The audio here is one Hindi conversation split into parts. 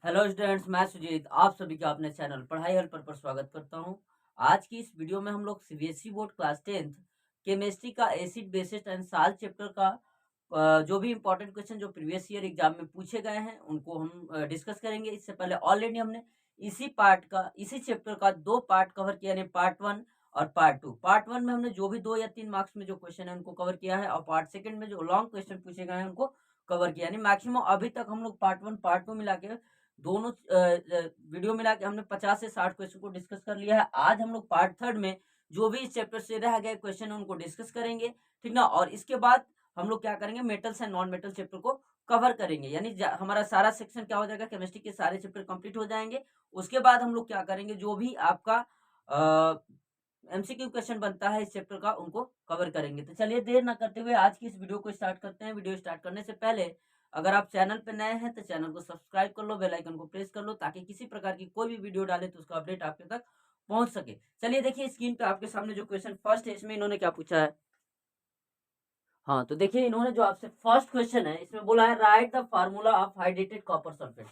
हेलो स्टूडेंट्स, मैं सुजीत आप सभी का अपने चैनल पढ़ाई हेल्पर पर स्वागत करता हूं। आज की इस वीडियो में हम लोग CBSE board class 10th chemistry का acid bases and salt chapter का जो भी इंपॉर्टेंट क्वेश्चन जो प्रीवियस ईयर एग्जाम में पूछे गए हैं उनको हम डिस्कस करेंगे। इससे पहले ऑलरेडी हमने इसी चैप्टर का दो पार्ट कवर किया, यानी पार्ट 1 और पार्ट 2। पार्ट 1 में हमने जो भी 2 या 3 मार्क्स में जो क्वेश्चन है उनको कवर किया है, और पार्ट सेकंड में जो लॉन्ग क्वेश्चन पूछे गए हैं उनको कवर किया, यानी मैक्सिमम अभी तक हम लोग पार्ट 1 पार्ट 2 मिला के दोनों वीडियो मिला के हमने 50 से 60 क्वेश्चन को डिस्कस कर लिया है। आज हम लोग पार्ट थर्ड में जो भी इस चैप्टर से रह गए क्वेश्चन है उनको डिस्कस करेंगे, ठीक ना। और इसके बाद हम लोग क्या करेंगे, metals and non metal chapter को कवर करेंगे, यानी हमारा सारा सेक्शन क्या हो जाएगा, केमिस्ट्री के सारे चैप्टर कंप्लीट हो जाएंगे। उसके बाद हम लोग क्या करेंगे, जो भी आपका एमसीक्यू क्वेश्चन बनता है इस चैप्टर का उनको कवर करेंगे। तो चलिए देर ना करते हुए आज की इस वीडियो को स्टार्ट करते हैं। वीडियो स्टार्ट करने से पहले अगर आप चैनल पर नए हैं तो चैनल को सब्सक्राइब कर लो, बेल आइकन को प्रेस कर लो, ताकि किसी प्रकार की कोई भी वीडियो डाले तो उसका अपडेट आपके तक पहुंच सके। चलिए देखिए स्क्रीन पे आपके सामने जो क्वेश्चन फर्स्ट है, इसमें इन्होंने क्या पूछा है। हाँ, तो देखिए इन्होंने जो आपसे फर्स्ट क्वेश्चन है इसमें बोला है right the formula of hydrated copper sulphate.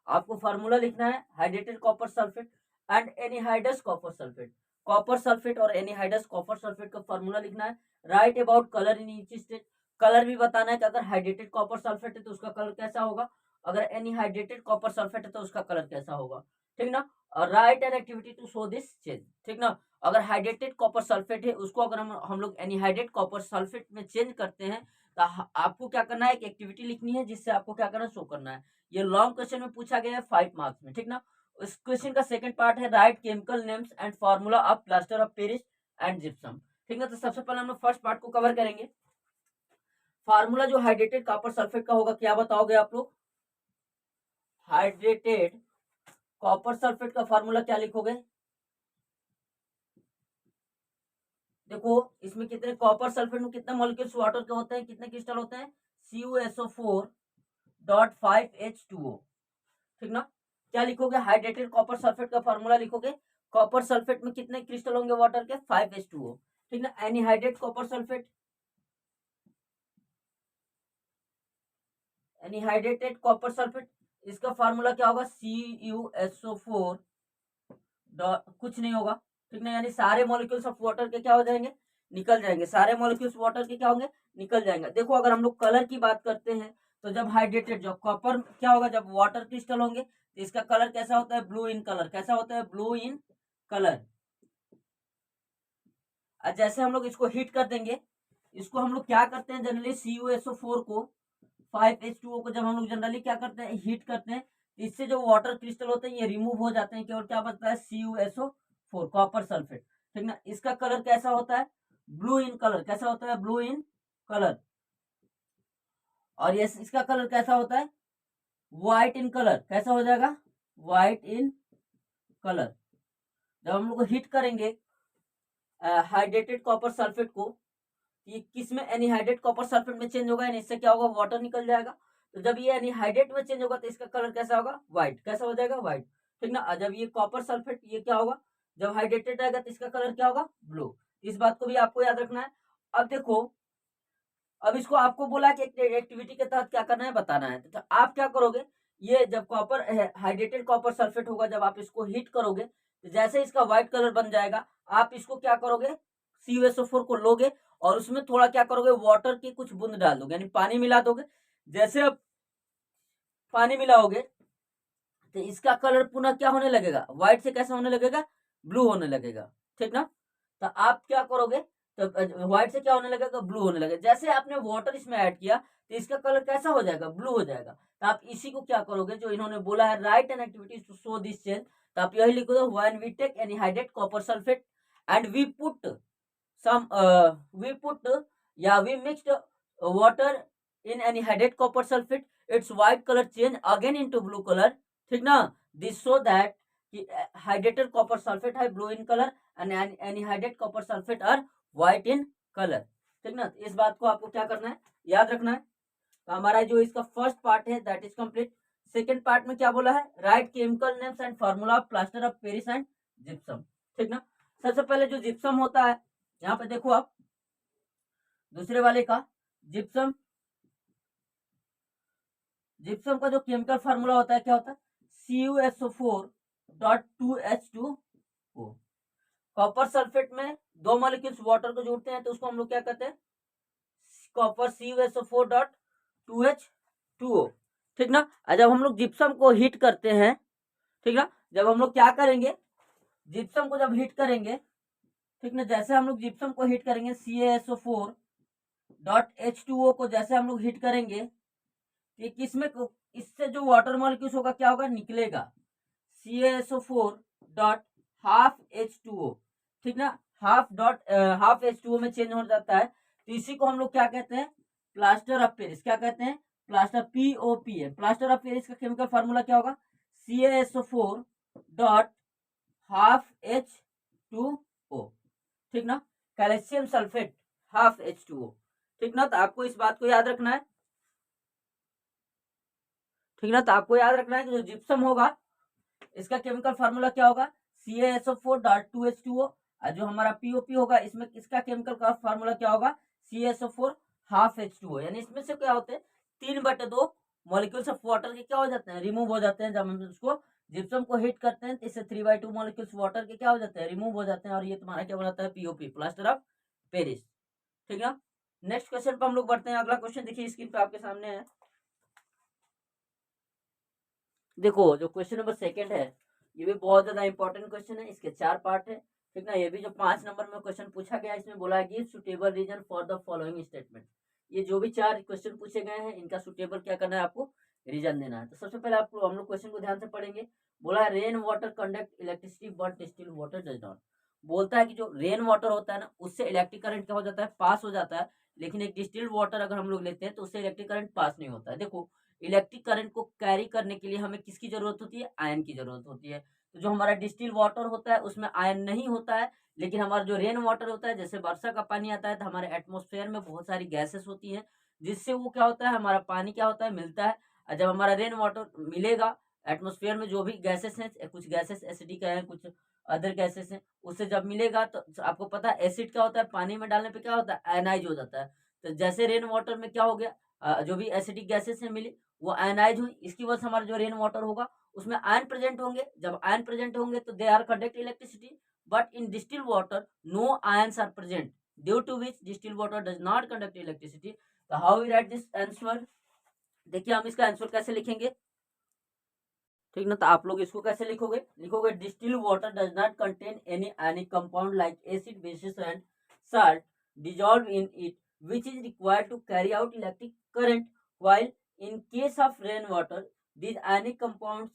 आपको फार्मूला लिखना है hydrated copper sulphate and anhydrous copper sulphate. Copper sulphate और एनहाइड्रस कॉपर सल्फेट का फार्मूला लिखना है। Right about colour in each stage. Colour भी बताना है कि अगर हाइड्रेटेड कॉपर सल्फेट है तो उसका कलर कैसा होगा, अगर एनहाइड्रेटेड कॉपर सल्फेट है तो उसका कलर कैसा होगा, ठीक ना। और write an activity to show this change, ठीक ना। अगर हाइड्रेटेड कॉपर सल्फेट है उसको अगर हम लोग एनहाइड्रेट कॉपर सल्फेट में चेंज करते हैं तो आपको क्या करना है, एक एक्टिविटी लिखनी है जिससे आपको क्या करना है, शो करना है। ये लॉन्ग क्वेश्चन में पूछा गया है 5 मार्क्स में, ठीक ना। इस क्वेश्चन का सेकंड पार्ट है right chemical names and formula of plaster of Paris and gypsum, ठीक ना। तो सबसे पहले हम लोग फर्स्ट पार्ट को कवर करेंगे। फार्मूला जो हाइड्रेटेड कॉपर सल्फेट का होगा, क्या बताओगे आप लोग। हाइड्रेटेड कॉपर सल्फेट का फार्मूला क्या लिखोगे। देखो इसमें कितने कॉपर सल्फेट में कितने मॉलिक्यूल्स वाटर के होते हैं, कितने क्रिस्टल होते हैं, CuSO4.5H2O, ठीक ना। क्या लिखोगे, हाइड्रेटेड कॉपर सल्फेट का फार्मूला लिखोगे। कॉपर सल्फेट में कितने क्रिस्टल होंगे वाटर के, 5H2O, ठीक ना। Anhydrate copper sulphate, anhydrated copper sulphate, इसका फार्मूला क्या होगा, CuSO4 कुछ नहीं होगा, ठीक ना। यानी सारे मॉलिक्यूल्स ऑफ वाटर के क्या हो जाएंगे, निकल जाएंगे। सारे मॉलिक्यूल्स वाटर के क्या होंगे, निकल जाएंगे। देखो अगर हम लोग कलर की बात करते हैं तो जब हाइड्रेटेड जब कॉपर क्या होगा, जब वाटर क्रिस्टल होंगे तो इसका कलर कैसा होता है, ब्लू इन कलर। कैसा होता है, ब्लू इन कलर। और जैसे हम लोग इसको हीट कर देंगे, इसको हम लोग क्या करते हैं जनरली, CuSO4 को 5H2O को जब हम लोग जनरली क्या करते हैं, हीट करते हैं, इससे जो वाटर क्रिस्टल होते हैं ये रिमूव हो जाते हैं, केवल क्या बचता है, CuSO4 कॉपर सल्फेट, ठीक ना। इसका कलर कैसा होता है, ब्लू इन कलर। कैसा होता है, ब्लू इन कलर। और ये इसका कलर कैसा होता है, व्हाइट इन कलर। कैसा हो जाएगा, व्हाइट इन कलर। जब हम लोग हीट करेंगे हाइड्रेटेड कॉपर सल्फेट को, ये किस में, एनहाइड्रेट कॉपर सल्फेट में चेंज होगा, यानी इससे क्या होगा, वाटर निकल जाएगा। तो जब ये एनहाइड्रेट में चेंज होगा तो इसका कलर कैसा होगा, व्हाइट। कैसा हो जाएगा, व्हाइट, ठीक ना। और जब ये कॉपर सल्फेट ये क्या होगा, जब हाइड्रेटेड रहेगा तो इसका कलर क्या होगा, ब्लू। इस बात को भी आपको याद रखना है। अब देखो, अब इसको आपको बोला कि एक्टिविटी के तहत क्या करना है, बताना है। तो आप क्या करोगे, ये जब कॉपर हाइड्रेटेड कॉपर सल्फेट होगा, जब आप इसको हीट करोगे तो जैसे इसका व्हाइट कलर बन जाएगा, आप इसको क्या करोगे, CuSO4 को लोगे और उसमें थोड़ा क्या करोगे, वाटर की कुछ बूंद डाल दोगे, यानी पानी मिला दोगे। जैसे अब पानी मिलाओगे तो इसका कलर पुनः क्या होने लगेगा, व्हाइट से कैसा होने लगेगा, ब्लू होने लगेगा, ठीक ना। तो आप क्या करोगे, तो व्हाइट से क्या होने लगेगा, ब्लू होने लगेगा। जैसे आपने वाटर इसमें ऐड किया तो इसका कलर कैसा हो जाएगा, ब्लू हो जाएगा। तो आप इसी को क्या करोगे, जो इन्होंने बोला है write an activities to show this change, तो आप यही लिखोगे, when we take anhydrate copper sulphate and some we put we mixed water in anhydride copper sulfate, its white color change again into blue color, ठीक ना। this show that hydrated copper sulfate है blue in color and anhydride copper sulfate are white in color, ठीक ना। इस बात को आपको क्या करना है, याद रखना है। तो हमारा जो इसका फर्स्ट पार्ट है that is complete. Second part में क्या बोला है, right chemical names and formula of plaster of Paris and gypsum, ठीक ना। सबसे पहले जो जिप्सम होता है, यहाँ पे देखो आप दूसरे वाले का जिप्सम, जिप्सम का जो केमिकल फार्मूला होता है क्या होता है, CuSO4.2H2O। कॉपर सल्फेट में दो मॉलिक्यूल्स वाटर को जोड़ते हैं तो उसको हम लोग क्या कहते हैं, कॉपर CuSO4.2H2O। ठीक ना। जब हम लोग जिप्सम को हीट करते हैं, ठीक ना, जब हम लोग क्या करेंगे, जिप्सम को जब हीट करेंगे, ठीक ना, जैसे हम लोग जिप्सम को हीट करेंगे CaSO4.H2O को जैसे हम लोग हीट करेंगे, ये किसमें, इससे जो वाटर मॉलिक्यूल्स होगा क्या होगा, निकलेगा CaSO4.12H2O। ठीक ना, हाफ H2O में चेंज हो जाता है। तो इसी को हम लोग क्या कहते हैं, प्लास्टर ऑफ पेरिस। क्या कहते हैं, प्लास्टर, POP है। प्लास्टर ऑफ पेरिस का केमिकल फार्मूला क्या होगा, CaSO4.12H2O। ठीक ना, कैल्शियम सल्फेट हाफ H2O। ठीक ना, तो आपको इस बात को याद रखना है। ठीक ना, तो आपको याद रखना है कि जो जिप्सम होगा इसका केमिकल फार्मूला क्या होगा, CaSO4.2H2O। और जो हमारा POP होगा इसमें इसका केमिकल का फार्मूला क्या होगा, CaSO4 हाफ H2O। यानी इसमें से क्या होते हैं, 3/2 मॉलिक्यूल्स ऑफ वाटर के क्या हो जाते हैं, रिमूव हो जाते हैं। जब हम उसको जिप्सम को हीट करते हैं तो इससे 3/2 मॉलिक्यूल्स वाटर के क्या हो जाते हैं, रिमूव हो जाते हैं। और ये तुम्हारा क्या बनाता है, POP, प्लास्टर ऑफ पेरिस। ठीक है, नेक्स्ट क्वेश्चन पर हम लोग बढ़ते हैं। अगला क्वेश्चन देखिए स्क्रीन पे आपके सामने है। देखो जो क्वेश्चन नंबर 2 है ये भी बहुत ज्यादा इंपॉर्टेंट क्वेश्चन है। इसके 4 पार्ट है। ठीक ना, ये भी जो 5 नंबर में क्वेश्चन पूछा गया इसमें बोला है कि suitable reason for the following statement. ये जो भी 4 क्वेश्चन पूछे गए हैं इनका सुटेबल क्या करना है, आपको रीजन देना है। तो सबसे पहले आपको हम लोग क्वेश्चन को ध्यान से पढ़ेंगे। बोला है rain water conduct electricity but distil water does not. बोलता है कि जो रेन वाटर होता है ना उससे इलेक्ट्रिक करंट क्या हो जाता है, पास हो जाता है। लेकिन एक डिस्टिल्ड वाटर अगर हम लोग लेते हैं तो उससे इलेक्ट्रिक करंट पास नहीं होता है। देखो इलेक्ट्रिक करंट को कैरी करने के लिए हमें किसकी जरूरत होती है, आयन की जरूरत होती है। तो जो हमारा डिस्टिल वाटर होता है उसमें आयन नहीं होता है। लेकिन हमारा जो रेन वाटर होता है, जैसे वर्षा का पानी आता है तो हमारे एटमॉस्फेयर में बहुत सारी गैसेस होती हैं, जिससे वो क्या होता है, हमारा पानी क्या होता है, मिलता है। और जब हमारा रेन वाटर मिलेगा एटमॉस्फेयर में, जो भी गैसेस हैं, कुछ गैसेस एसिडिक हैं, कुछ अदर गैसेस हैं, उससे जब मिलेगा तो आपको पता है एसिड क्या होता है, पानी में डालने पे क्या होता है, आयनाइज हो जाता है। तो जैसे रेन वाटर में क्या हो गया, जो भी एसिडिक गैसेस हैं मिली वो आयनाइज हुई, इसकी वजह से हमारा जो रेन वाटर होगा उसमें आयन प्रेजेंट होंगे। जब आयन प्रेजेंट होंगे तो they are conduct electricity, but in distil water no ions are present, due to which distil water does not conduct electricity. तो how we write this answer, देखिए हम इसका आंसर कैसे लिखेंगे। ठीक ना, तो आप लोग इसको कैसे लिखोगे, लिखोगे distil water does not contain any ionic compound like acid, bases and salt dissolved in it which is required to carry out electric current, while in case of rain water these ionic compounds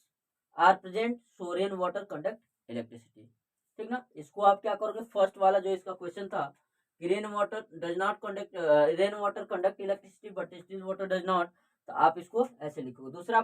are present, so rain water conduct electricity। ठीक ना, इसको आप क्या करोगे, फर्स्ट वाला जो इसका क्वेश्चन था कि rain water does not conduct, rain water conduct electricity but distil water does not, तो आप इसको ऐसे लिखोगे। दूसरा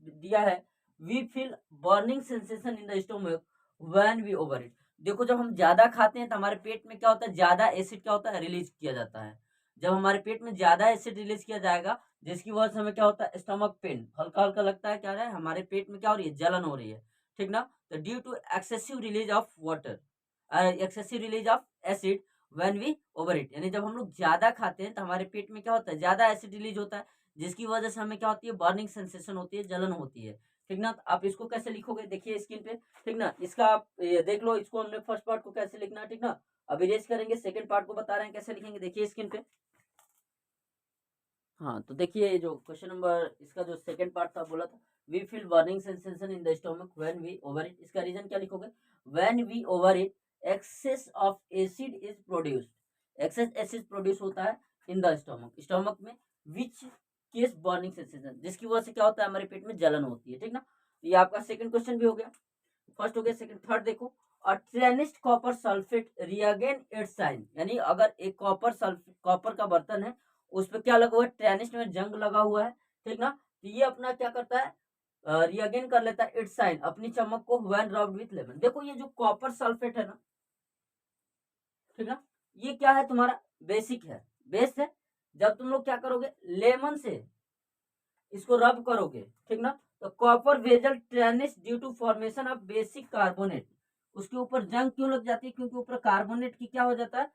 दिया है we feel burning sensation in the stomach when we overeat. देखो जब हम ज्यादा खाते हैं तो हमारे पेट में क्या होता है, ज्यादा एसिड क्या होता है, रिलीज किया जाता है। जब हमारे पेट में ज्यादा एसिड रिलीज किया जाएगा जिसकी वजह से हमें क्या होता है, स्टमक पेन, हल्का हल्का लगता है, क्या है हमारे पेट में क्या हो रही है, जलन हो रही है। ठीक ना, तो due to excessive release of water, excessive release of acid when we overeat, यानी जब हम लोग ज्यादा खाते हैं तो हमारे पेट में क्या होता है, ज्यादा एसिड रिलीज होता है, जिसकी वजह से हमें क्या होती है, बर्निंग सेंसेशन होती है, जलन होती है। ठीक ना, तो आप इसको कैसे लिखोगे, देखिए स्क्रीन पे। ठीक ना, इसका आप ये देख लो, इसको हमने फर्स्ट पार्ट को कैसे लिखना है। ठीक ना, अब इरेज करेंगे, सेकंड पार्ट को बता रहे हैं कैसे लिखेंगे, देखिए स्क्रीन पे। हाँ तो देखिए जो क्वेश्चन नंबर इसका जो सेकंड पार्ट था बोला था we feel burning sensation in the stomach when we overeat, इसका रीजन क्या लिखोगे, when we overeat excess of acid is produced, excess acid produce होता है इन द स्टोमक, स्टोमक में, विच केस बर्निंग सेंसेशन, जिसकी वजह से क्या होता है, हमारे पेट में जलन होती है। ठीक ना, ये आपका सेकंड क्वेश्चन भी हो गया, फर्स्ट हो गया, सेकंड, थर्ड देखो। और ट्रेनिस्ट कॉपर सल्फेट रिएगेन इट्स साइन, यानी अगर एक कॉपर का बर्तन है उस पर क्या लगा हुआ है, ट्रेनिस्ट में जंग लगा हुआ है। ठीक ना, तो ये अपना क्या करता है, रिएगेन कर लेता है इट्स साइन, अपनी चमक को, व्हेन रब्ड विथ लेमन। देखो ये जो कॉपर सल्फेट है ना, ठीक ना, ये क्या है, तुम्हारा बेसिक है, बेस है। जब तुम लोग क्या करोगे, लेमन से इसको रब करोगे, ठीक ना, तो copper vessel tarnishes due to formation of basic carbonate, उसके ऊपर जंग क्यों लग जाती है, क्योंकि ऊपर कार्बोनेट की क्या हो जाता है,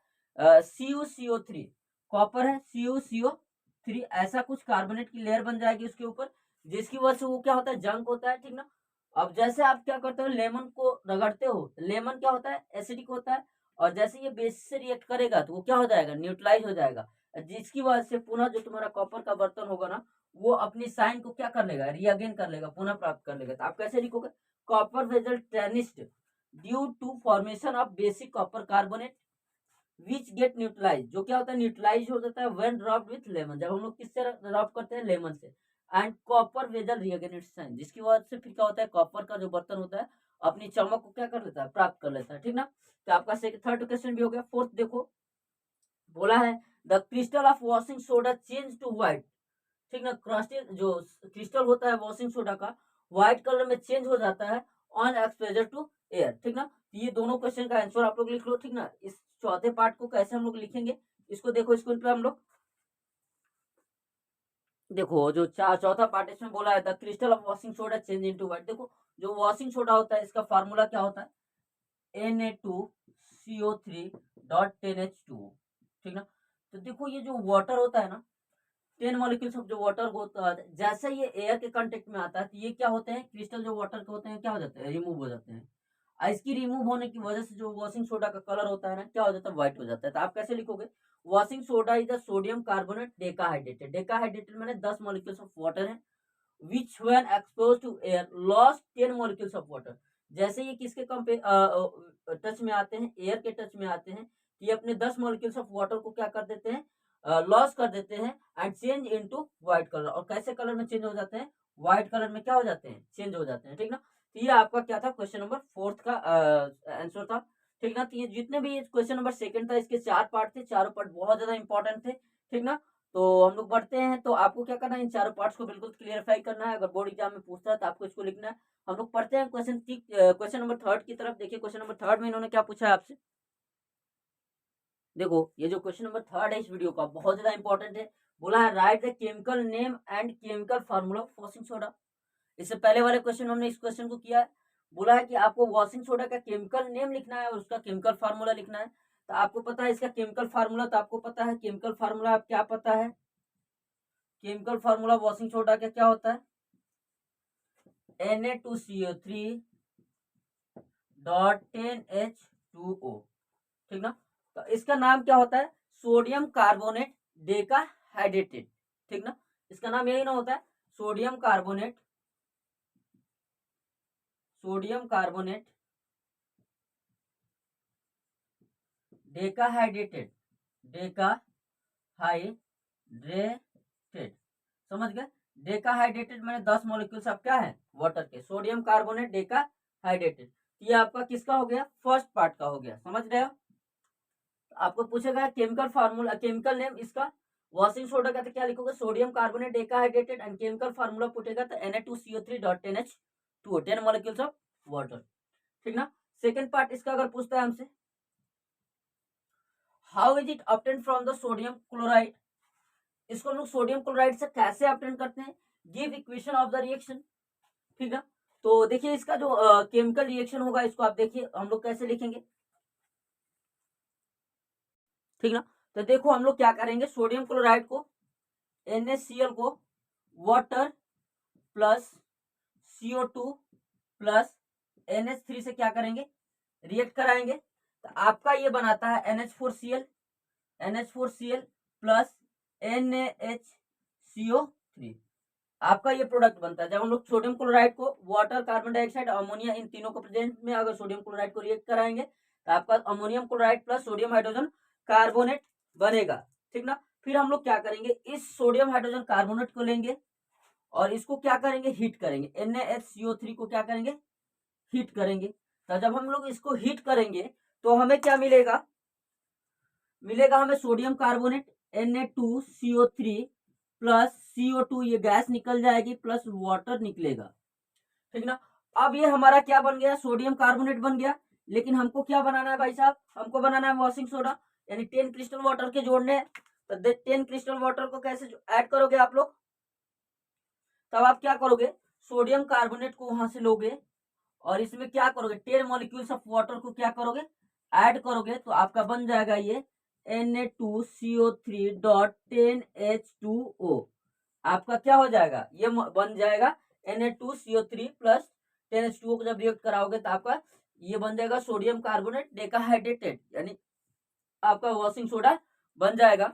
CuCO3, कॉपर है CuCO3, ऐसा कुछ कार्बोनेट की लेयर बन जाएगी उसके ऊपर, जिसकी वजह से वो क्या होता है, जंग होता है। ठीक ना, अब जैसे आप क्या करते हो, लेमन को रगड़ते हो, लेमन क्या होता है, एसिडिक होता है, और जैसे ये बेस से रिएक्ट करेगा तो वो क्या हो जाएगा, न्यूट्रलाइज हो जाएगा, जिसकी वजह से पुनः जो तुम्हारा कॉपर का बर्तन होगा ना, वो अपनी साइन को क्या कर लेगा, रीअगेन कर लेगा, पुनः प्राप्त कर लेगा। तो आप कैसे लिखोगे, copper vessel tarnished due to formation of basic copper carbonate which get neutralise, जो क्या होता है, न्यूट्रलाइज हो जाता है व्हेन ड्रॉप्ड विथ लेमन, जब हम लोग किससे ड्रॉप करते हैं, लेमन से। एंड कॉपर वेजल रिएगेनेट साइन, जिसकी वजह से फिर क्या होता है, कॉपर का जो बर्तन होता है अपनी चमक को क्या कर लेता है, प्राप्त कर लेता है, ठीक ना। तो आपका थर्ड क्वेश्चन भी हो गया। फोर्थ देखो, बोला है the crystal of washing soda change to white, ठीक ना, क्रिस्टल जो क्रिस्टल होता है वॉशिंग सोडा का व्हाइट कलर में चेंज हो जाता है ऑन एक्सपोजर टू एयर, ठीक ना। ये दोनों क्वेश्चन का आंसर आप लोग लिख लो, ठीक ना। इस चौथे पार्ट को कैसे हम लोग लिखेंगे, इसको देखो स्क्रीन पे हम लोग, देखो जो चौथा पार्ट इसमें बोला है the crystal of washing soda change into white. देखो जो वॉशिंग सोडा होता है इसका फार्मूला क्या होता है, Na2CO3.10H2O, ठीक ना। तो देखो ये जो वाटर होता है ना, 10 मॉलिक्यूल्स ऑफ जो वाटर होता है, जैसे ये एयर के कांटेक्ट में आता है तो ये क्या होते हैं, क्रिस्टल जो वाटर के होते हैं क्या हो जाते हैं, रिमूव हो जाते हैं। इसकी रिमूव होने की वजह से जो वॉशिंग सोडा का कलर होता है ना, क्या हो जाता है, व्हाइट हो जाता है। तो आप कैसे लिखोगे, washing soda is the sodium carbonate decahydrated, decahydrated मैंने 10 मॉलिक्यूल्स ऑफ वाटर है which when exposed to air lost 10 molecules of water. जैसे ये किसके टच में आते हैं, एयर के टच में आते हैं, ये अपने 10 मॉलिक्यूल्स ऑफ वाटर को क्या कर देते हैं, लॉस कर देते हैं and change into white colour. और कैसे कलर में चेंज हो जाते हैं, व्हाइट कलर में क्या हो जाते हैं, चेंज हो जाते हैं, ठीक ना। तो ये आपका क्या था, क्वेश्चन नंबर फोर्थ का आंसर था, ठीक ना। तो ये जितने भी क्वेश्चन नंबर सेकंड था, इसके 4 पार्ट थे, चारों पार्ट बहुत ज्यादा इंपॉर्टेंट थे, ठीक ना। तो हम लोग बढ़ते हैं, तो आपको क्या करना है, इन चारों पार्ट्स को बिल्कुल क्लियरफाई करना है। अगर बोर्ड एग्जाम में पूछता है तो आपको इसको लिखना है। हम लोग पढ़ते हैं क्वेश्चन नंबर थर्ड की तरफ। देखिए क्वेश्चन नंबर थर्ड में इन्होंने क्या पूछा है आपसे, देखो ये जो क्वेश्चन नंबर थर्ड है इस वीडियो का बहुत ज्यादा इंपॉर्टेंट है। बोला है right the chemical name and chemical formula of washing soda. इससे पहले वाले क्वेश्चन हमने इस क्वेश्चन को किया है। बोला है कि आपको वॉशिंग सोडा का केमिकल नेम लिखना है और उसका केमिकल फार्मूला लिखना है। तो आपको पता है इसका केमिकल फार्मूला, तो आपको पता है केमिकल फार्मूला, आप क्या पता है, केमिकल फार्मूला वॉशिंग सोडा का क्या होता है, Na2CO3.10H2O, ठीक ना। तो इसका नाम क्या होता है, सोडियम कार्बोनेट डेकाहाइड्रेटेड, ठीक ना। इसका नाम यही ना होता है, sodium carbonate, sodium carbonate decahydrated, डेकाहाइड्रेटेड, समझ गए। डेकाहाइड्रेटेड मैंने 10 मॉलिक्यूल्स अब क्या है, वाटर के, सोडियम कार्बोनेट डेकाहाइड्रेटेड। ये आपका किसका हो गया, फर्स्ट पार्ट का हो गया, समझ रहे हो। आपको पूछेगा केमिकल फार्मूला, केमिकल नेम इसका, वॉशिंग सोडा का तो क्या लिखोगे, sodium carbonate decahydrated, and chemical formula पूछेगा तो Na2CO3.10H2O, 10 मॉलिक्यूल्स ऑफ वाटर, ठीक ना। सेकंड पार्ट इसका अगर पूछता है हमसे, how is it obtain from the sodium chloride, इसको हम लोग सोडियम क्लोराइड से कैसे ऑब्टेन करते हैं, give equation of the reaction, ठीक है। तो देखिए इसका जो केमिकल रिएक्शन होगा इसको आप देखिए हम लोग कैसे लिखेंगे, ठीक ना। तो देखो हम लोग क्या करेंगे, सोडियम क्लोराइड को, NaCl को water plus CO2 plus NH3 से क्या करेंगे, रिएक्ट कराएंगे। तो आपका ये बनाता है NH4Cl प्लस NaHCO3, आपका ये प्रोडक्ट बनता है। जब हम लोग सोडियम क्लोराइड को वाटर, कार्बन डाइऑक्साइड, अमोनिया, इन तीनों को प्रेजेंट में अगर सोडियम क्लोराइड को रिएक्ट कराएंगे तो आपका ammonium chloride plus sodium hydrogen carbonate बनेगा, ठीक ना। फिर हम लोग क्या करेंगे, इस सोडियम हाइड्रोजन कार्बोनेट को लेंगे और इसको क्या करेंगे, हीट करेंगे, NaHCO3 को क्या करेंगे, हीट करेंगे। तो जब हम लोग इसको हीट करेंगे तो हमें क्या मिलेगा, मिलेगा हमें sodium carbonate Na2CO3 plus CO2, ये गैस निकल जाएगी प्लस वाटर निकलेगा, ठीक ना। अब ये हमारा क्या बन गया, सोडियम कार्बोनेट बन गया। लेकिन हमको क्या बनाना है भाई साहब, हमको बनाना है वॉशिंग सोडा, यानी 10 क्रिस्टल वाटर के जोड़ने हैं। तो 10 क्रिस्टल वाटर को कैसे ऐड करोगे आप लोग, तब आप क्या करोगे, सोडियम कार्बोनेट को वहां से लोगे और इसमें क्या करोगे, 10 मॉलिक्यूल्स ऑफ वाटर को क्या करोगे, ऐड करोगे। तो आपका बन जाएगा ये Na2CO3.10H2O, आपका क्या हो जाएगा, ये बन जाएगा Na2CO3 प्लस 10H2O को जब रिएक्ट कराओगे तो आपका ये बन जाएगा सोडियम कार्बोनेट डेकाहाइड्रेटेड, यानी आपका वॉशिंग सोडा बन जाएगा।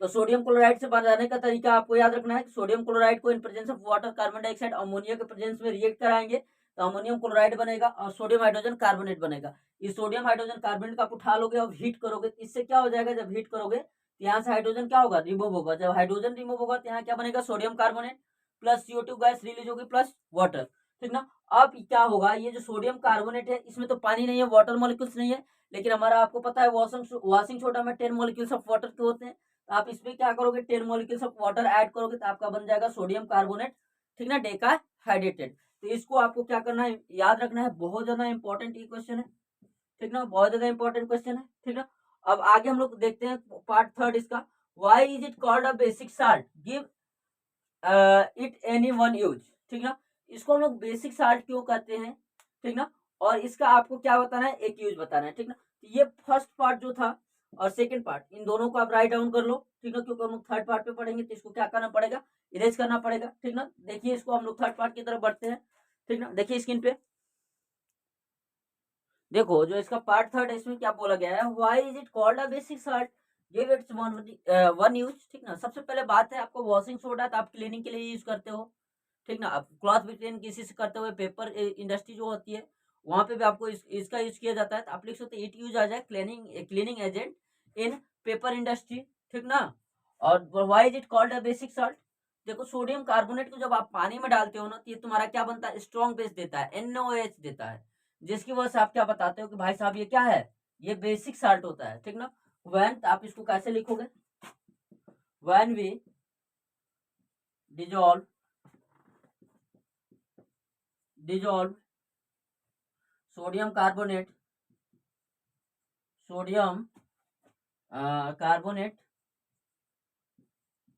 तो सोडियम क्लोराइड से बनाने का तरीका आपको याद रखना है। सोडियम क्लोराइड को in presence of water, carbon dioxide, ammonia के प्रेजेंस में रिएक्ट कराएंगे तो अमोनियम क्लोराइड बनेगा और सोडियम हाइड्रोजन कार्बोनेट बनेगा। इस सोडियम हाइड्रोजन कार्बोनेट का आप उठा लोगे और हीट करोगे, इससे क्या हो जाएगा, जब हीट करोगे तो यहाँ से हाइड्रोजन क्या होगा, रिमूव होगा। जब हाइड्रोजन रिमूव होगा तो यहाँ क्या बनेगा, sodium carbonate plus CO2 gas release होगी प्लस वाटर, ठीक ना। अब क्या होगा, ये जो सोडियम कार्बोनेट है इसमें तो पानी नहीं है, वाटर मॉलिक्यूल्स नहीं है, लेकिन हमारा आपको पता है वॉशिंग सोडा में 10 मॉलिक्यूल्स ऑफ वाटर के होते हैं। तो आप इसमें क्या करोगे, 10 मॉलिक्यूल्स ऑफ वाटर ऐड करोगे तो आपका बन जाएगा सोडियम कार्बोनेट, ठीक ना, डेकाहाइड्रेटेड। तो इसको आपको क्या करना है, याद रखना है, बहुत ज्यादा इंपॉर्टेंट ये क्वेश्चन है, ठीक ना, बहुत ज्यादा इंपॉर्टेंट क्वेश्चन है, ठीक ना। अब आगे हम लोग देखते हैं पार्ट थर्ड इसका, why is it called a basic salt, give it any one use, ठीक ना। इसको हम लोग बेसिक साल्ट क्यों कहते हैं, ठीक ना, और इसका आपको क्या बताना है, एक यूज बताना है, ठीक ना। ये फर्स्ट पार्ट जो था और सेकंड पार्ट, इन दोनों को आप राइट डाउन कर लो, ठीक ना, क्योंकि हम लोग थर्ड पार्ट पे पढ़ेंगे तो इसको क्या करना पड़ेगा, इरेज करना पड़ेगा, ठीक ना। देखिए इसको हम लोग थर्ड पार्ट की तरफ बढ़ते हैं, ठीक ना। देखिए स्क्रीन पे देखो, जो इसका पार्ट थर्ड है इसमें क्या बोला गया है, why is it called a basic salt, give its one use, ठीक ना। सबसे पहले बात है, आपको वॉशिंग सोडा तो आप क्लीनिंग के लिए यूज करते हो, ठीक ना। आप क्लॉथ भी क्लीन किसी से करते हुए, पेपर इंडस्ट्री जो होती है वहां पे भी आपको इसका यूज किया जाता है। तो आप लिख सकते हो इट यूज आ जाए क्लीनिंग एजेंट इन पेपर इंडस्ट्री, ठीक ना। और why is it called a basic salt, देखो सोडियम कार्बोनेट को जब आप पानी में डालते हो ना तो ये तुम्हारा क्या बनता है, स्ट्रॉन्ग बेस देता है, NOH देता है, जिसकी वजह से आप क्या बताते हो कि भाई साहब ये क्या है, ये बेसिक साल्ट होता है, ठीक ना। व्हेन, तो आप इसको कैसे लिखोगे, when we dissolve sodium carbonate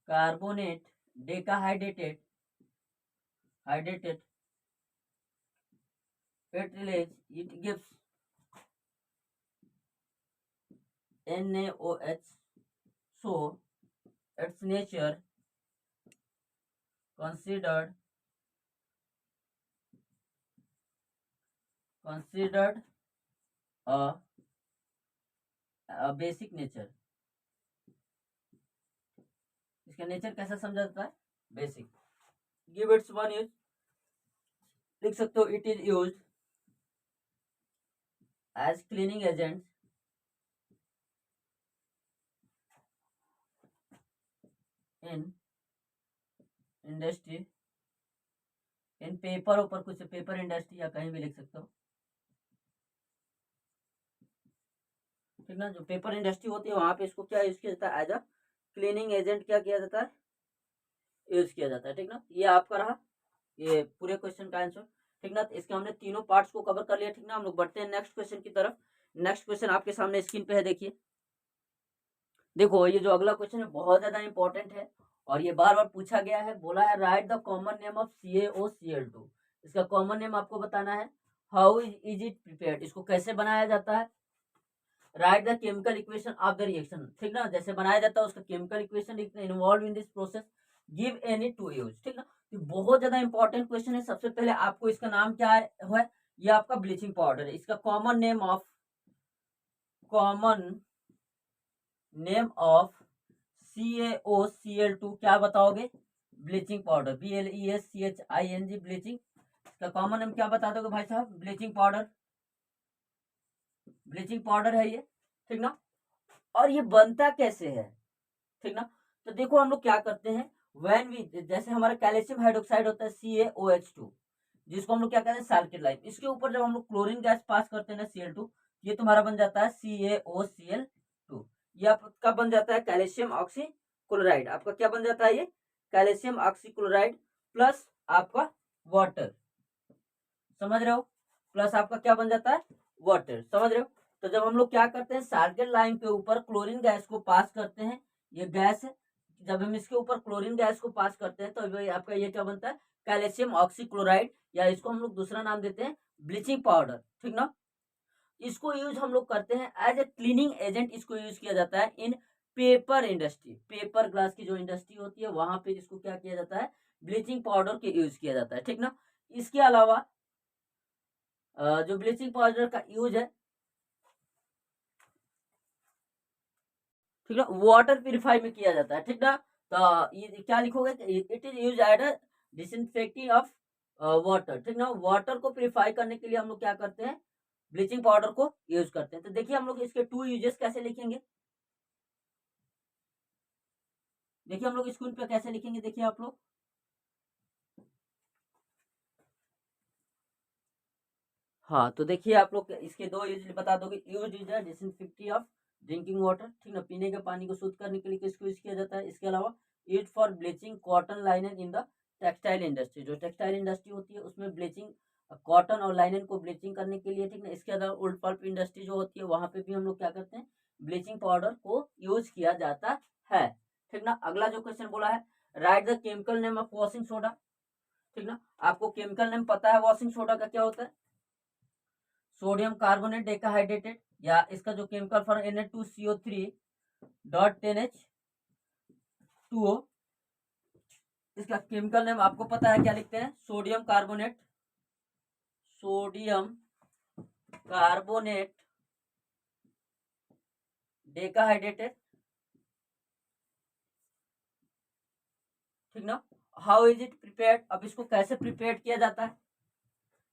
carbonate decahydrated it gives NaOH, so its nature considered a basic nature, इसका नेचर कैसा समझा जाता है, basic. Give its one use, लिख सकते हो it is used as cleaning agent in industry, in paper, ऊपर कुछ पेपर इंडस्ट्री या कहीं भी लिख सकते हो, ठीक ना। जो पेपर इंडस्ट्री होती है वहां पे इसको क्या यूज किया जाता है, एज अ क्लीनिंग एजेंट क्या किया जाता है, यूज किया जाता है, ठीक ना। ये आपका रहा ये पूरे क्वेश्चन का आंसर, ठीक ना। तो इसके हमने तीनों पार्ट्स को कवर कर लिया, ठीक ना। हम लोग बढ़ते हैं नेक्स्ट क्वेश्चन की तरफ। नेक्स्ट क्वेश्चन आपके सामने स्क्रीन पे है, देखिए। देखो ये जो अगला क्वेश्चन है बहुत ज्यादा इंपॉर्टेंट है और ये बार बार पूछा गया है। बोला है right the common name of CaOCl2, इसका कॉमन नेम आपको बताना है। हाउ इज इट प्रिपेयर्ड, इसको कैसे बनाया जाता है। Right the chemical equation of the reaction, ठीक ना, जैसे बनाया जाता है उसका chemical equation involve in this process, give any two use, ठीक ना। तो बहुत ज्यादा इंपॉर्टेंट क्वेश्चन है। सबसे पहले आपको इसका नाम क्या है, ये आपका ब्लीचिंग पाउडर है। इसका कॉमन नेम ऑफ CaOCl2 क्या बताओगे, ब्लीचिंग पाउडर, BLESCHING, ब्लीचिंग। इसका कॉमन नेम क्या बता दोगे भाई साहब, ब्लीचिंग पाउडर है ये, ठीक ना। और ये बनता कैसे है, ठीक ना। तो देखो हम लोग क्या करते हैं, व्हेन वी, जैसे हमारा कैल्शियम हाइड्रोक्साइड होता है CaOH2, जिसको हम लोग क्या कहते हैं साल्केट लाइम, इसके ऊपर जब हम लोग क्लोरीन गैस पास करते हैं ना Cl2, ये तुम्हारा बन जाता है CaOCl2। ये आपका बन जाता है कैल्शियम ऑक्सीक्लोराइड, आपका क्या बन जाता है, ये कैल्शियम ऑक्सीक्लोराइड प्लस आपका वाटर, समझ रहे हो, प्लस आपका क्या बन जाता है, वाटर, समझ रहे हो। तो जब हम लोग क्या करते हैं साल्केट लाइम के ऊपर क्लोरीन गैस को पास करते हैं, ये गैस है, जब हम इसके ऊपर क्लोरीन गैस को पास करते हैं तो आपका ये क्या बनता है, कैल्शियम ऑक्सीक्लोराइड, या इसको हम लोग दूसरा नाम देते हैं ब्लीचिंग पाउडर, ठीक ना। इसको यूज हम लोग करते हैं एज ए क्लीनिंग एजेंट, इसको यूज किया जाता है इन पेपर इंडस्ट्री, पेपर ग्लास की जो इंडस्ट्री होती है वहां पे इसको क्या किया जाता है, ब्लीचिंग पाउडर के यूज किया जाता है, ठीक ना। इसके अलावा जो ब्लीचिंग पाउडर का यूज है, ठीक ना, वाटर प्यूरिफाई में किया जाता है, ठीक ना। तो ये क्या लिखोगे, it is used disinfecting of water, ठीक ना। वाटर को प्यूरिफाई करने के लिए हम लोग क्या करते हैं, ब्लीचिंग पाउडर को यूज करते हैं। तो देखिए हम लोग इसके टू यूजेस कैसे लिखेंगे, देखिए हम लोग स्क्रीन पे कैसे लिखेंगे, देखिए आप लोग, हाँ तो देखिए आप लोग इसके दो यूज बता दोगे। Use is disinfecting of drinking water, ठीक ना, पीने के पानी को शुद्ध करने के लिए किसको यूज किया जाता है। इसके अलावा use for bleaching cotton liner in the textile industry, जो टेक्सटाइल इंडस्ट्री होती है उसमें ब्लीचिंग कॉटन और लाइनन को ब्लीचिंग करने के लिए, ठीक ना। इसके अलावा वुड पल्प इंडस्ट्री जो होती है वहां पे भी हम लोग क्या करते हैं, ब्लीचिंग पाउडर को यूज किया जाता है, ठीक ना। अगला जो क्वेश्चन बोला है, right the chemical name of washing soda, ठीक ना। आपको केमिकल नेम पता है वॉशिंग सोडा का क्या होता है, सोडियम कार्बोनेट डेकाहाइड्रेटेड, या इसका जो chemical form Na2CO3 dot 10H2O, इसका केमिकल नेम आपको पता है क्या लिखते हैं, सोडियम कार्बोनेट, सोडियम कार्बोनेट डेकाहाइड्रेटेड, ठीक ना। हाउ इज इट प्रिपेयर्ड, अब इसको कैसे प्रिपेयर किया जाता है,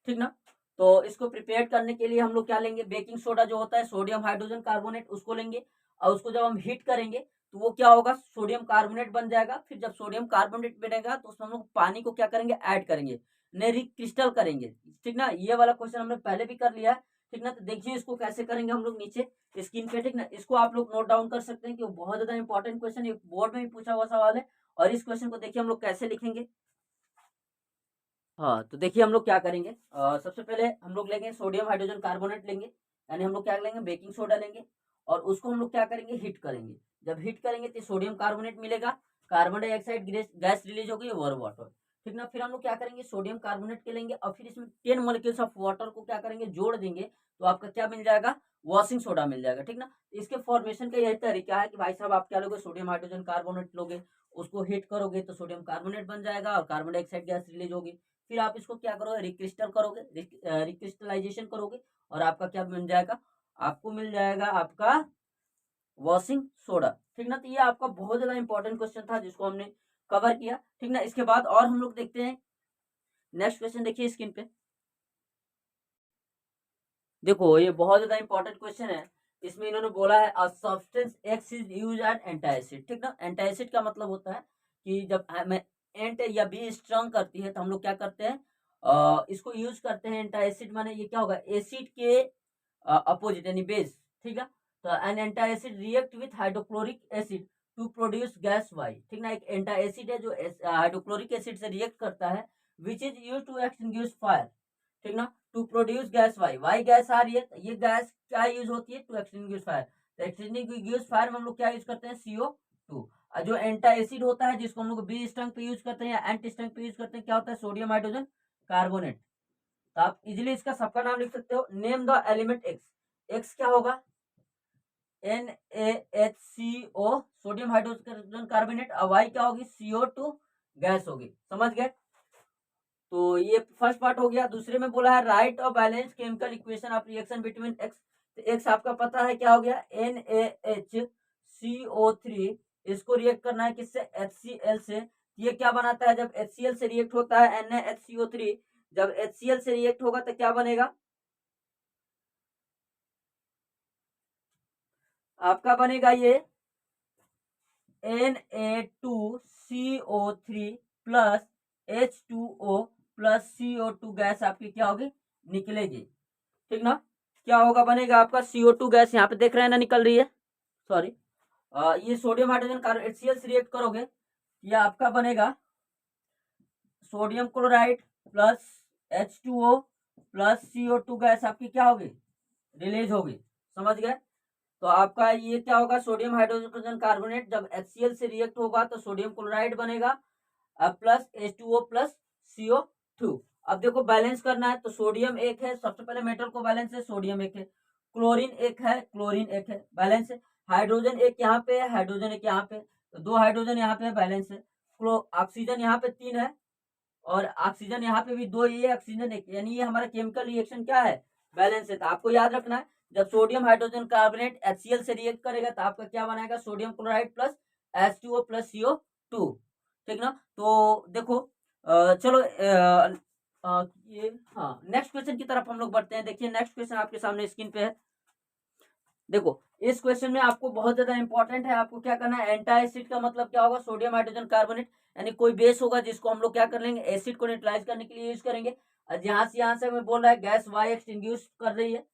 ठीक ना। तो इसको प्रिपेयर करने के लिए हम लोग क्या लेंगे, बेकिंग सोडा जो होता है, सोडियम हाइड्रोजन कार्बोनेट, उसको लेंगे और उसको जब हम हीट करेंगे तो वो क्या होगा, सोडियम कार्बोनेट बन जाएगा। फिर जब सोडियम कार्बोनेट बनेगा तो उसमें हम लोग पानी को क्या करेंगे, ऐड करेंगे, ने रिक्रिस्टल करेंगे, ठीक ना। ये वाला क्वेश्चन हमने पहले भी कर लिया है, ठीक ना। तो देखिए इसको कैसे करेंगे हम लोग नीचे स्क्रीन पे, ठीक ना। इसको आप लोग नोट डाउन कर सकते हैं कि बहुत ज्यादा इंपॉर्टेंट क्वेश्चन है, बोर्ड में भी पूछा हुआ सवाल है। और इस क्वेश्चन को देखिए हम लोग कैसे लिखेंगे, हाँ तो देखिए हम लोग क्या करेंगे, सबसे पहले हम लोग लेंगे सोडियम हाइड्रोजन कार्बोनेट लेंगे, यानी हम लोग क्या लेंगे, बेकिंग सोडा लेंगे, और उसको हम लोग क्या करेंगे, हीट करेंगे। जब हीट करेंगे तो सोडियम कार्बोनेट मिलेगा, कार्बन डाइऑक्साइड गैस रिलीज होगी और वाटर, ठीक ना। फिर हम लोग क्या करेंगे, सोडियम कार्बोनेट के लेंगे और फिर इसमें 10 मोलिक्यूल्स ऑफ वाटर को क्या करेंगे, जोड़ देंगे, तो आपका क्या मिल जाएगा, वॉशिंग सोडा मिल जाएगा, ठीक ना। इसके फॉर्मेशन का यही तरीका है कि भाई साहब आप क्या लोगे, सोडियम हाइड्रोजन कार्बोनेट लोगे, उसको हीट करोगे तो सोडियम कार्बोनेट बन जाएगा और कार्बन डाइऑक्साइड गैस रिलीज होगी। फिर आप इसको क्या करोगे, रिक्रिस्टल करोगे, रिक्रिस्टलाइजेशन करोगे, और आपका क्या मिल जाएगा, आपको मिल जाएगा आपका वॉशिंग सोडा, ठीक ना। तो ये आपका बहुत ज्यादा इंपॉर्टेंट क्वेश्चन था जिसको हमने कवर किया, ठीक ना। इसके बाद और हम लोग देखते हैं नेक्स्ट क्वेश्चन, देखिए स्क्रीन पे, देखो ये बहुत ज्यादा इंपॉर्टेंट क्वेश्चन है। इसमें इन्होंने बोला है a substance X is used antacid, ठीक ना। एंटासिड का मतलब होता है कि जब हमें एंट या बी स्ट्रॉन्ग करती है तो हम लोग क्या करते हैं, इसको यूज करते हैं। एंटासिड माने ये क्या होगा, एसिड के अपोजिट यानी बेस, ठीक है। तो an antacid react with hydrochloric acid to produce gas Y, ठीक ना। एक एंटासिड है जो हाइड्रोक्लोरिक एसिड से रिएक्ट करता है, which is use to extinguish fire, ठीक ना, to produce gas Y, Y gas आ रही है, ये गैस क्या यूज होती है, टू एक्सटिंग्विश फायर। तो एक्सटिंग्विश फायर में हम लोग क्या यूज करते हैं, CO2। जो एंटा एसिड होता है जिसको हम लोग बी स्ट्रंग पे यूज करते हैं या एंटी स्ट्रंग पे यूज करते हैं, क्या होता है, सोडियम हाइड्रोजन कार्बोनेट। तो आप इजिली इसका सबका नाम लिख सकते हो, name the element x, x क्या होगा, NaHCO, सोडियम हाइड्रोजन कार्बोनेट, और वाई क्या होगी, CO2 गैस होगी, समझ गए। तो ये फर्स्ट पार्ट हो गया। दूसरे में बोला है राइट और balance chemical equation of reaction between x, तो एक्स आपका पता है क्या हो गया, NaHCO3, इसको रिएक्ट करना है किससे, HCl से। ये क्या बनाता है, जब HCl से रिएक्ट होता है NaHCO3, जब HCl से रिएक्ट होगा तो क्या बनेगा, आपका बनेगा ये Na2CO3 plus H2O plus CO2 gas आपकी क्या होगी, निकलेगी, ठीक ना। क्या होगा, बनेगा आपका CO2 गैस, यहाँ पे देख रहे हैं ना निकल रही है, सॉरी, ये सोडियम हाइड्रोजन कार्बन HCl से रिएक्ट करोगे, ये आपका बनेगा sodium chloride plus H2O plus CO2 gas आपकी क्या होगी, रिलीज होगी, समझ गए। तो आपका ये क्या होगा, सोडियम हाइड्रोजन कार्बोनेट जब HCl से रिएक्ट होगा तो सोडियम क्लोराइड बनेगा प्लस H2O प्लस CO2। अब देखो बैलेंस करना है, तो सोडियम एक है, सबसे पहले मेटल को बैलेंस है, सोडियम एक है, क्लोरीन एक है, क्लोरीन एक है, बैलेंस है। हाइड्रोजन एक यहाँ पे है, हाइड्रोजन एक यहाँ पे, तो दो हाइड्रोजन यहाँ पे है, बैलेंस है। ऑक्सीजन यहाँ पे 3 है, और ऑक्सीजन यहाँ पे भी 2, ये ऑक्सीजन 1, यानी ये हमारा केमिकल रिएक्शन क्या है, बैलेंस है। तो आपको याद रखना है जब सोडियम हाइड्रोजन कार्बोनेट HCl से रिएक्ट करेगा तो आपका क्या बनाएगा, sodium chloride plus H2O plus CO2, ठीक ना। तो देखो चलो ये हाँ नेक्स्ट क्वेश्चन की तरफ हम लोग बढ़ते हैं। देखिए नेक्स्ट क्वेश्चन आपके सामने स्क्रीन पे है। देखो इस क्वेश्चन में आपको बहुत ज्यादा इंपॉर्टेंट है, आपको क्या करना है, एंटा एसिड का मतलब क्या होगा, सोडियम हाइड्रोजन कार्बोनेट, यानी कोई बेस होगा जिसको हम लोग क्या कर लेंगे, एसिड को न्यूट्रलाइज करने के लिए यूज करेंगे। यहाँ से हमें बोल रहा है गैस वाई एक्सटिंग्विश कर रही है,